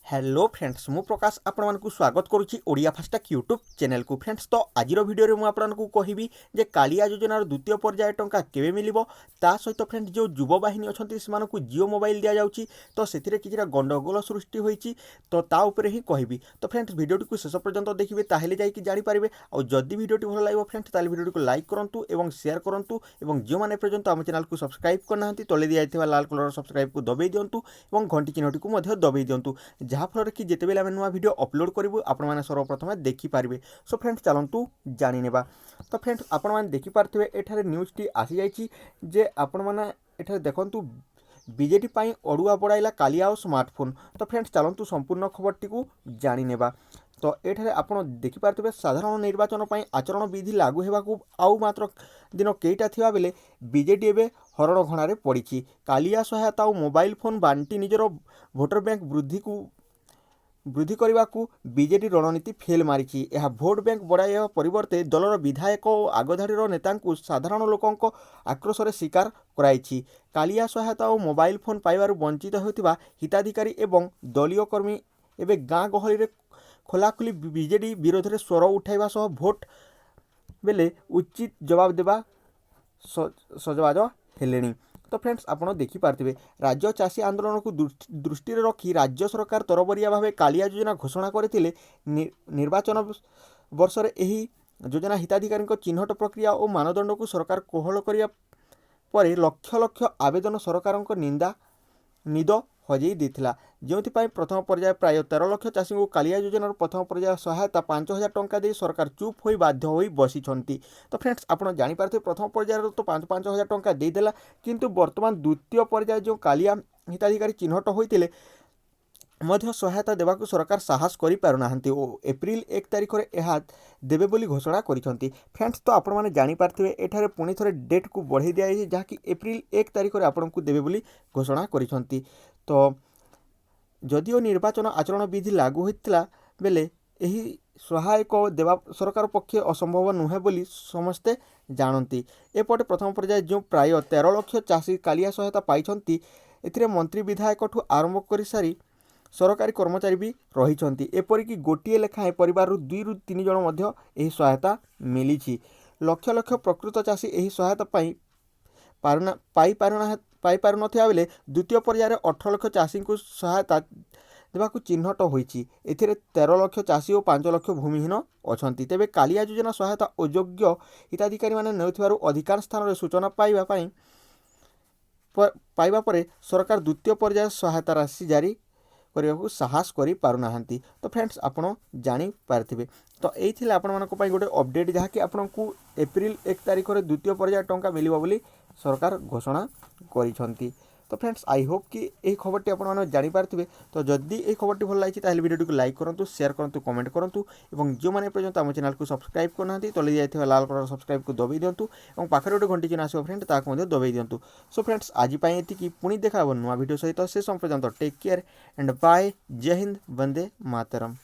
Hello friends मु प्रकाश आपको स्वागत करुच्ची ओडिया फास्टैग यूट्यूब चैनल को। फ्रेंड्स तो आज वीडियो में आपको कहबी जे कालिया योजनार द्वितीय पर्याय टंका केवे मिलिबो ता सहित फ्रेंड्स जो युवा बाहिनी अच्छी से जियो मोबाइल दि जाऊँगी तो से किसी गंडगोल सृष्टि होती तो ता उपरे ही कहबी। तो फ्रेंड्स वीडियो को शेष पर्यंत देखिए ताहले जाइए जानीपारे। और जदि वीडियो भल लगे फ्रेंड्स ताले वीडियो को लाइक करूँ और शेयर करूँ और जो मैंने पर्यंत आम चैनल को सब्सक्राइब करना तले दिया लाल कलर सब्सक्राइब को दबाई दिंतु और घंटी चिन्हटी को दबाई दिंतु जहाँफल कि जिते आम नुआ वीडियो अपलोड करूँ आपने सर्वप्रथम देखिपारे। सो फ्रेंड्स चलतु जानीनेबा। तो फ्रेंड्स आपने देखिपारे एठारे न्यूज टी आसी जाइए जे आपण मैंने एठारे देखंतु बीजेडी पाई अड़ुआ बढ़ाइला कालिया और स्मार्टफोन। तो फ्रेंड्स चलतु संपूर्ण खबरटी को जानीनेबा। तो एठारे आपण देखिपारे साधारण निर्वाचन पर आचरण विधि लागू होगा आउ मात्र दिन कईटा थिबा बेले बीजेडी एवं हरण घणारे पड़ी। कालिया सहायता और मोबाइल फोन बांटी निजर भोटर बैंक वृद्धि करने को बीजेडी रणनीति फेल मारी। यह भोट बैंक बढ़ाइबा परिवर्ते दलर विधायक और आगधाड़ीर नेता साधारण लोकों आक्रोश शिकार कराई। कालिया सहायता और मोबाइल फोन पाइबार वंचित होता हिताधिकारी एवं दलीय कर्मी एवं गाँ गहली खोलाखोली बीजेडी विरोध में स्वर उठाइबा सह भोट बेले उचित जवाब देवा सजबाज हेलेनी। तो फ्रेंड्स आपड़ देखिपारे राज्य चाषी आंदोलन को दृष्टि रखी राज्य सरकार तरबरिया भाव कालिया योजना घोषणा करते निर्वाचन वर्ष यह योजना हिताधिकारी चिन्हट प्रक्रिया और मानदंड को सरकार कोहल करने पर लक्ष लक्ष आवेदन सरकार निद हजई देथिला जो प्रथम पर्याय प्राय 13 लाख चाषी को कालिया योजनार प्रथम पर्याय सहायता 5,000 टंका दे सरकार चुप हो बाध्य हो बसी। तो फ्रेंड्स आपड़ जानीपारे प्रथम पर्यायर तो 5,000 टंका देदेला किंतु वर्तमान द्वितीय पर्याय जो कालिया हिताधिकारी चिन्हट होते मध्य सहायता देवाक सरकार साहस करि पारुनाहांती और एप्रिल 1 तारिख में यह देवे बोली घोषणा करिसेंती। फ्रेंड्स तो आपण माने जानी पारथिबे एठारे पुणी थरे डेट को बढ़ाई दिया जाय जहाँकि एप्रिल 1 तारिख में आपण को देवे बोली घोषणा करिसेंती। तो जदिओ निर्वाचन आचरण विधि लागू होता बेले यही सहायक देवा सरकार पक्षे असंभव नुहे बोली समस्ते जानती। एपटे प्रथम पर्याय जो प्राय 13 लाख चाषी कालिया सहायता पाई एथिरे मंत्री विधायक ठू आरंभ कर सारी सरकारी कर्मचारी भी रही। एपरिक गोटे लेखाएं परिवार 2 ରୁ 3 जन मध्य यही सहायता मिली। लक्ष लक्ष प्रकृत चाषी यही सहायता पाई पार नथिया बेले द्वितीय पर्यायर 18 लाख चाषी को सहायता देवाक चिन्हट होईछि। एथिरे 13 लाख चाषी और 5 लाख भूमिहीन अछंती। तेबे कालिया योजना सहायता अयोग्य हिताधिकारी माने नेउथिबारु अधिकांश स्थान में सूचना पाइबा पर सरकार द्वितीय पर्याय सहायता राशि जारी करने को साहस करि पारुनाहांती। तो फ्रेंड्स आपड़ जानी पारथिबे। तो यही आपण मानक पई गोटे अपडेट जहाँकि आपको एप्रिल 1 तारिख में द्वितीय पर्याय टंका मिलिबो बोली सरकार घोषणा करिसेंती। तो फ्रेंड्स आई होप कि यही खबरटी आपने जानी पारथिबे। तो जदि यही खबरटी भल लगी ताहले वीडियो को लाइक करूँ शेयर करूँ कमेंट करूँ और जो मैंने पर्यंत आम चैनल को सब्सक्राइब करना तले दिया लाल कलर सब्सक्राइब को दबाई दिंतु और पाखे गोटे घंटी चिन्ह आसो फ्रेंड ताकू दबाई दिंतु। सो फ्रेंड्स आज ये पुणी देखा नुआ वीडियो सहित से पर्यंत टेक केयर एंड बाय। जय हिंद, वंदे मातरम।